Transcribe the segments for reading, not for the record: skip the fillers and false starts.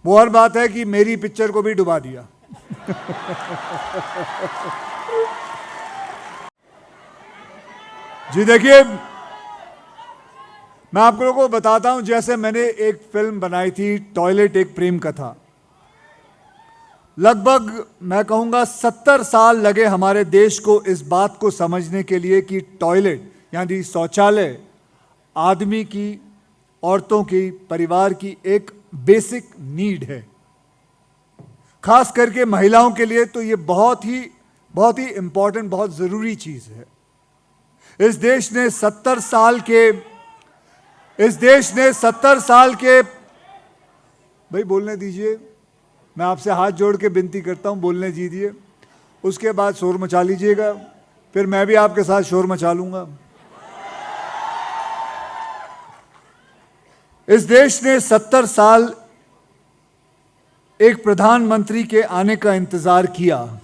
वो और बात है कि मेरी पिक्चर को भी डुबा दिया। जी देखिए, मैं आप लोगों को बताता हूं, जैसे मैंने एक फिल्म बनाई थी टॉयलेट एक प्रेम कथा। लगभग मैं कहूंगा 70 साल लगे हमारे देश को इस बात को समझने के लिए कि टॉयलेट यानी शौचालय आदमी की, औरतों की, परिवार की एक बेसिक नीड है। खास करके महिलाओं के लिए तो ये बहुत ही इंपॉर्टेंट, बहुत जरूरी चीज है। इस देश ने 70 साल के भाई बोलने दीजिए, मैं आपसे हाथ जोड़ के विनती करता हूं, बोलने दीजिए। उसके बाद शोर मचा लीजिएगा, फिर मैं भी आपके साथ शोर मचा लूंगा। इस देश ने 70 साल एक प्रधानमंत्री के आने का इंतजार किया,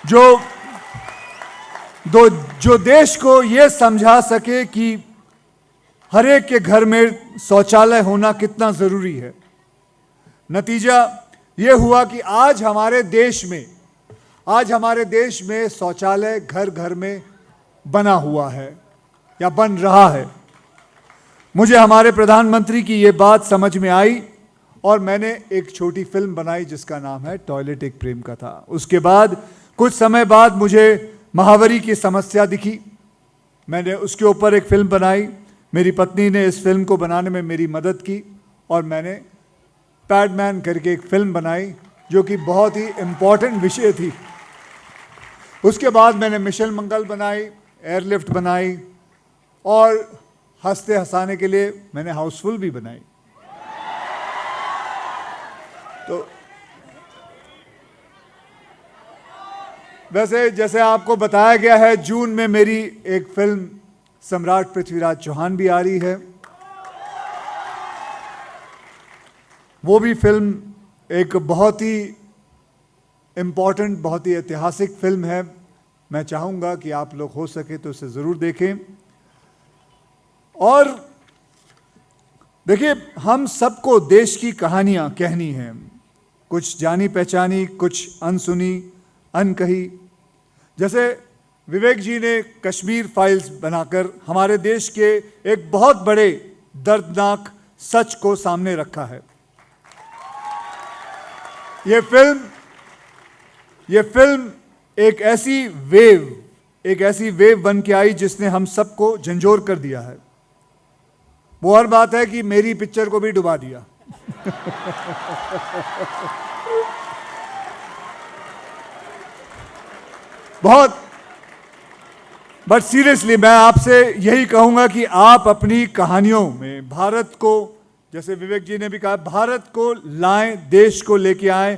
जो देश को यह समझा सके कि हर एक के घर में शौचालय होना कितना जरूरी है। नतीजा यह हुआ कि आज हमारे देश में शौचालय घर घर में बना हुआ है या बन रहा है। मुझे हमारे प्रधानमंत्री की यह बात समझ में आई और मैंने एक छोटी फिल्म बनाई जिसका नाम है टॉयलेट एक प्रेम कथा। उसके बाद कुछ समय बाद मुझे महावरी की समस्या दिखी, मैंने उसके ऊपर एक फिल्म बनाई। मेरी पत्नी ने इस फिल्म को बनाने में मेरी मदद की और मैंने पैडमैन करके एक फिल्म बनाई जो कि बहुत ही इम्पॉर्टेंट विषय थी। उसके बाद मैंने मिशन मंगल बनाई, एयरलिफ्ट बनाई और हंसते हंसाने के लिए मैंने हाउसफुल भी बनाई। तो वैसे जैसे आपको बताया गया है, जून में मेरी एक फिल्म सम्राट पृथ्वीराज चौहान भी आ रही है। वो भी फिल्म एक बहुत ही इम्पॉर्टेंट, बहुत ही ऐतिहासिक फिल्म है। मैं चाहूँगा कि आप लोग हो सके तो इसे ज़रूर देखें। और देखिए, हम सबको देश की कहानियाँ कहनी हैं, कुछ जानी पहचानी, कुछ अनसुनी, अनकही। जैसे विवेक जी ने कश्मीर फाइल्स बनाकर हमारे देश के एक बहुत बड़े दर्दनाक सच को सामने रखा है। ये फिल्म एक ऐसी वेव बन के आई जिसने हम सबको झंझोर कर दिया है। वो और बात है कि मेरी पिक्चर को भी डुबा दिया। बट सीरियसली मैं आपसे यही कहूंगा कि आप अपनी कहानियों में भारत को, जैसे विवेक जी ने भी कहा, भारत को लाएं, देश को लेके आएं।